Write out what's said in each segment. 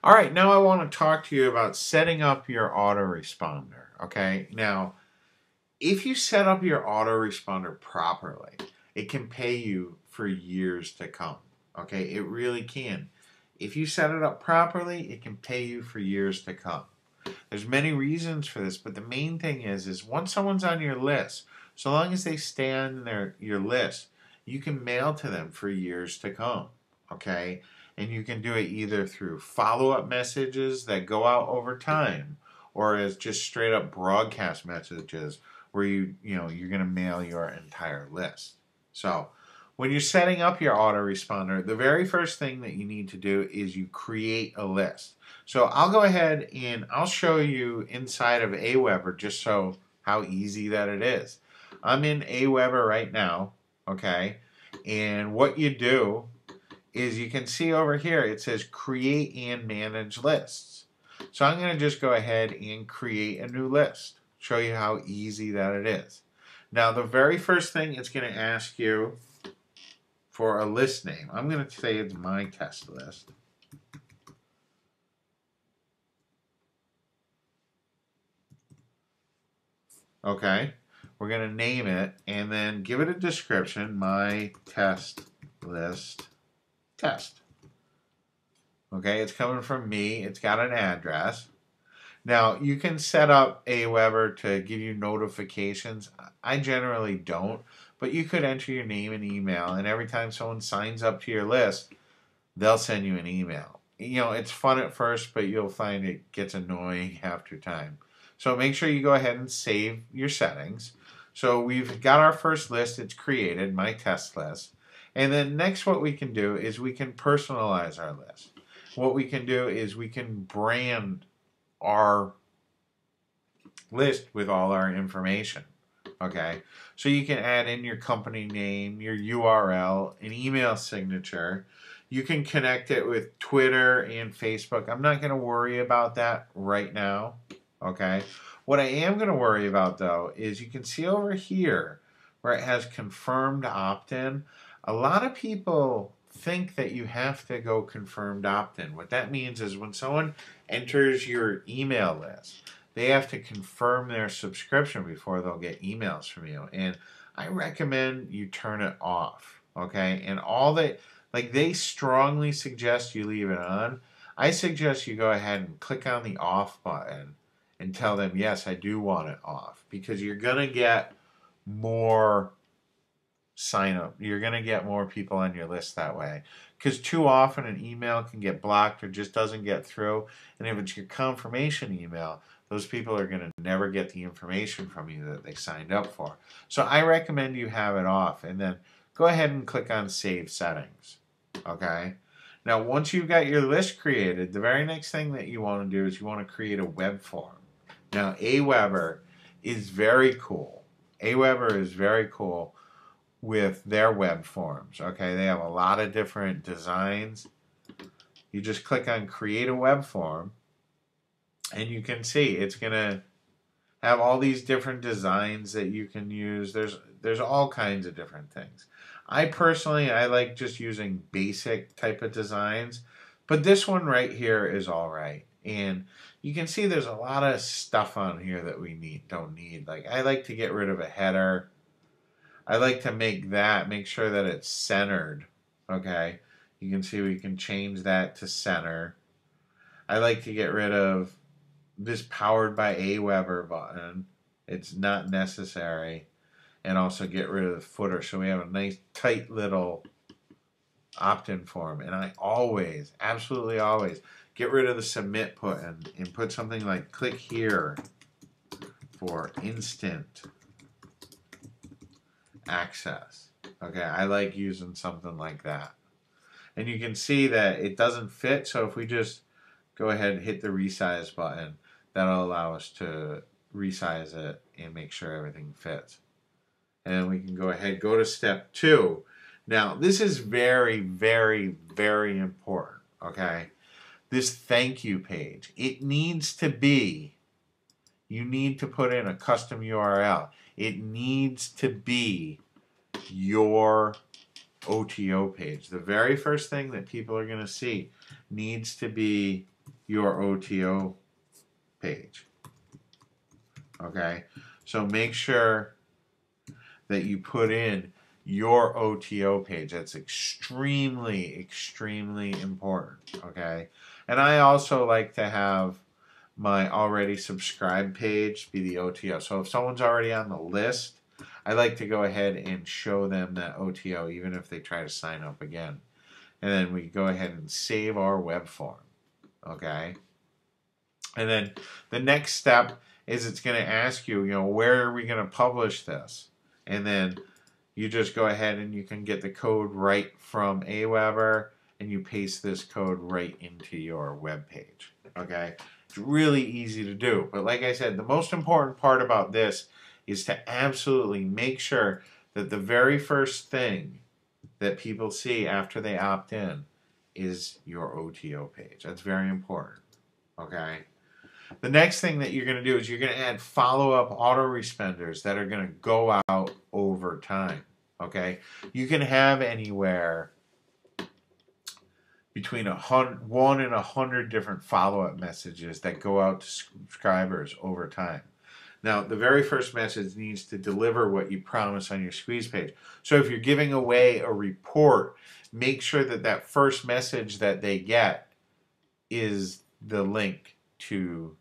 All right, now I want to talk to you about setting up your autoresponder. Okay, now if you set up your autoresponder properly, it can pay you for years to come. Okay, it really can. If you set it up properly, it can pay you for years to come. There's many reasons for this, but the main thing is once someone's on your list, so long as they stay on your list, you can mail to them for years to come. Okay? And you can do it either through follow-up messages that go out over time or as just straight up broadcast messages where you're going to mail your entire list. So, when you're setting up your autoresponder, the very first thing that you need to do is you create a list. So I'll go ahead and I'll show you inside of Aweber just so how easy that it is. I'm in Aweber right now, okay? And what you do is you can see over here it says create and manage lists. So I'm going to just go ahead and create a new list. Show you how easy that it is. Now the very first thing it's going to ask you for a list name. I'm going to say it's my test list. Okay, we're going to name it and then give it a description, my test list test. Okay, it's coming from me. It's got an address. Now, you can set up Aweber to give you notifications. I generally don't, but you could enter your name and email, and every time someone signs up to your list, they'll send you an email. You know, it's fun at first, but you'll find it gets annoying after time. So make sure you go ahead and save your settings. So we've got our first list, it's created, my test list. And then next what we can do is we can personalize our list. What we can do is we can brand our list with all our information. Okay, so you can add in your company name, your URL, an email signature. You can connect it with Twitter and Facebook. I'm not going to worry about that right now. Okay, what I am going to worry about though is you can see over here where it has confirmed opt-in. A lot of people think that you have to go confirmed opt-in. What that means is when someone enters your email list, they have to confirm their subscription before they'll get emails from you. And I recommend you turn it off. Okay, and all that, like, they strongly suggest you leave it on. I suggest you go ahead and click on the off button and tell them, yes, I do want it off, because you're going to get more sign up. You're going to get more people on your list that way. Because too often an email can get blocked or just doesn't get through. And if it's your confirmation email, those people are going to never get the information from you that they signed up for. So I recommend you have it off and then go ahead and click on Save Settings. Okay? Now, once you've got your list created, the very next thing that you want to do is you want to create a web form. Now, Aweber is very cool. Aweber is very cool with their web forms. Okay, they have a lot of different designs. You just click on Create a Web Form, and you can see it's going to have all these different designs that you can use. There's all kinds of different things. I personally like just using basic type of designs, but this one right here is all right. And you can see there's a lot of stuff on here that we don't need. Like, I like to get rid of a header. I like to make sure that it's centered. Okay, you can see we can change that to center. I like to get rid of this powered by Aweber button. It's not necessary. And also get rid of the footer so we have a nice tight little opt-in form. And I always, absolutely always, get rid of the submit button and put something like click here for instant access. Okay, I like using something like that. And you can see that it doesn't fit, so if we just go ahead and hit the resize button, that'll allow us to resize it and make sure everything fits. And we can go ahead, go to step 2. Now, this is very, very, very important, okay? This thank you page, it needs to be, you need to put in a custom URL. It needs to be your OTO page. The very first thing that people are going to see needs to be your OTO page. Okay, so make sure that you put in your OTO page. That's extremely, extremely important. Okay, and I also like to have my already subscribed page be the OTO. So if someone's already on the list, I like to go ahead and show them that OTO even if they try to sign up again. And then we go ahead and save our web form. Okay. And then the next step is it's going to ask you, where are we going to publish this? And then you just go ahead and you can get the code right from Aweber and you paste this code right into your web page. Okay. It's really easy to do. But like I said, the most important part about this is to absolutely make sure that the very first thing that people see after they opt in is your OTO page. That's very important. Okay. The next thing that you're going to do is you're going to add follow-up autoresponders that are going to go out over time. Okay. You can have anywhere between 1 and 100 different follow-up messages that go out to subscribers over time. Now, the very first message needs to deliver what you promise on your squeeze page. So if you're giving away a report, make sure that that first message that they get is the link to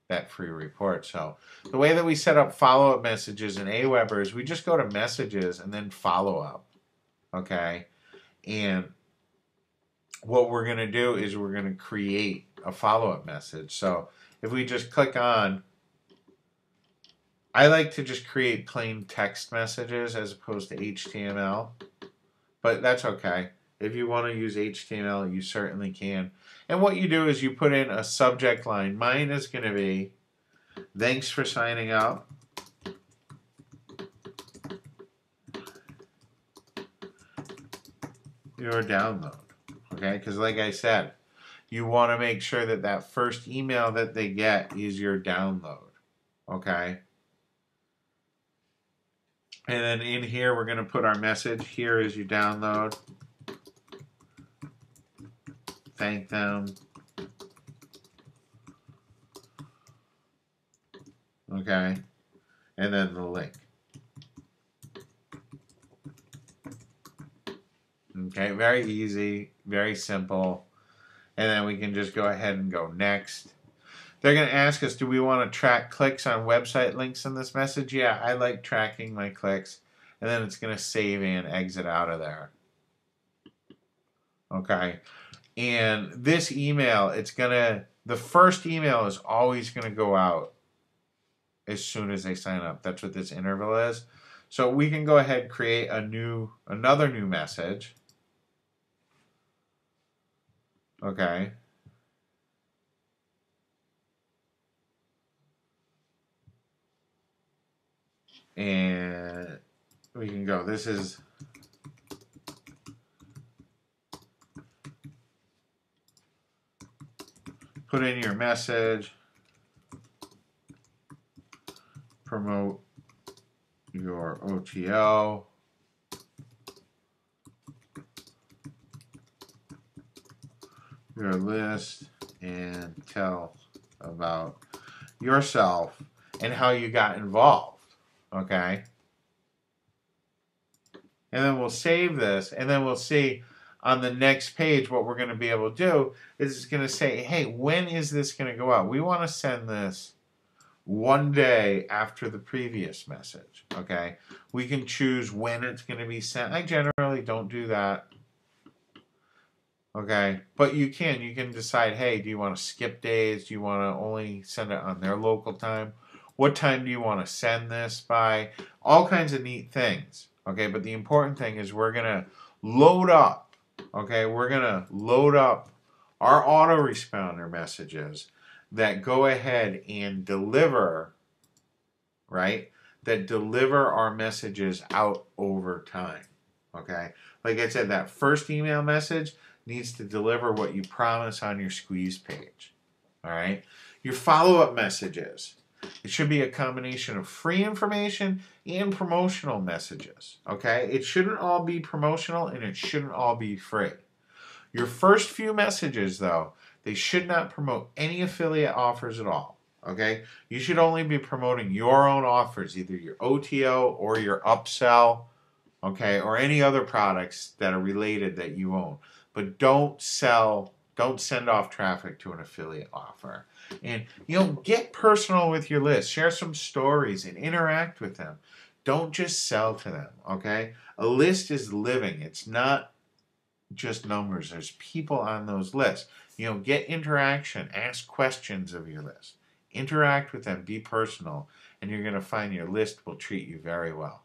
that free report. So the way that we set up follow-up messages in Aweber is we just go to messages and then follow-up. Okay? And what we're going to do is we're going to create a follow-up message. So if we just click on, I like to just create plain text messages as opposed to HTML, but that's okay. If you want to use HTML, you certainly can. And what you do is you put in a subject line. Mine is going to be, thanks for signing up. Your download. Okay, because like I said, you want to make sure that that first email that they get is your download. Okay. And then in here, we're going to put our message. Here is your download. Thank them. Okay. And then the link. Okay, very easy, very simple. And then we can just go ahead and go next. They're going to ask us, do we want to track clicks on website links in this message? Yeah, I like tracking my clicks. And then it's going to save and exit out of there. Okay. And this email, the first email is always going to go out as soon as they sign up. That's what this interval is. So we can go ahead and create another new message. Okay. And we can go, this is put in your message, promote your OTO, your list, and tell about yourself and how you got involved. Okay. And then we'll save this, and then we'll see on the next page what we're going to be able to do is it's going to say, hey, when is this going to go out? We want to send this one day after the previous message. Okay. We can choose when it's going to be sent. I generally don't do that. Okay. But you can decide, hey, do you want to skip days? Do you want to only send it on their local time? What time do you want to send this by? All kinds of neat things. Okay, but the important thing is we're going to load up. Okay, we're going to load up our autoresponder messages that go ahead and deliver, right? That deliver our messages out over time. Okay, like I said, that first email message needs to deliver what you promise on your squeeze page. All right, your follow-up messages. It should be a combination of free information and promotional messages. Okay? It shouldn't all be promotional and it shouldn't all be free. Your first few messages, though, They should not promote any affiliate offers at all. Okay? You should only be promoting your own offers, either your OTO or your upsell, okay, or any other products that are related that you own. But don't send off traffic to an affiliate offer. And get personal with your list. Share some stories and interact with them. Don't just sell to them, okay? A list is living. It's not just numbers. There's people on those lists. Get interaction. Ask questions of your list. Interact with them. Be personal. And you're going to find your list will treat you very well.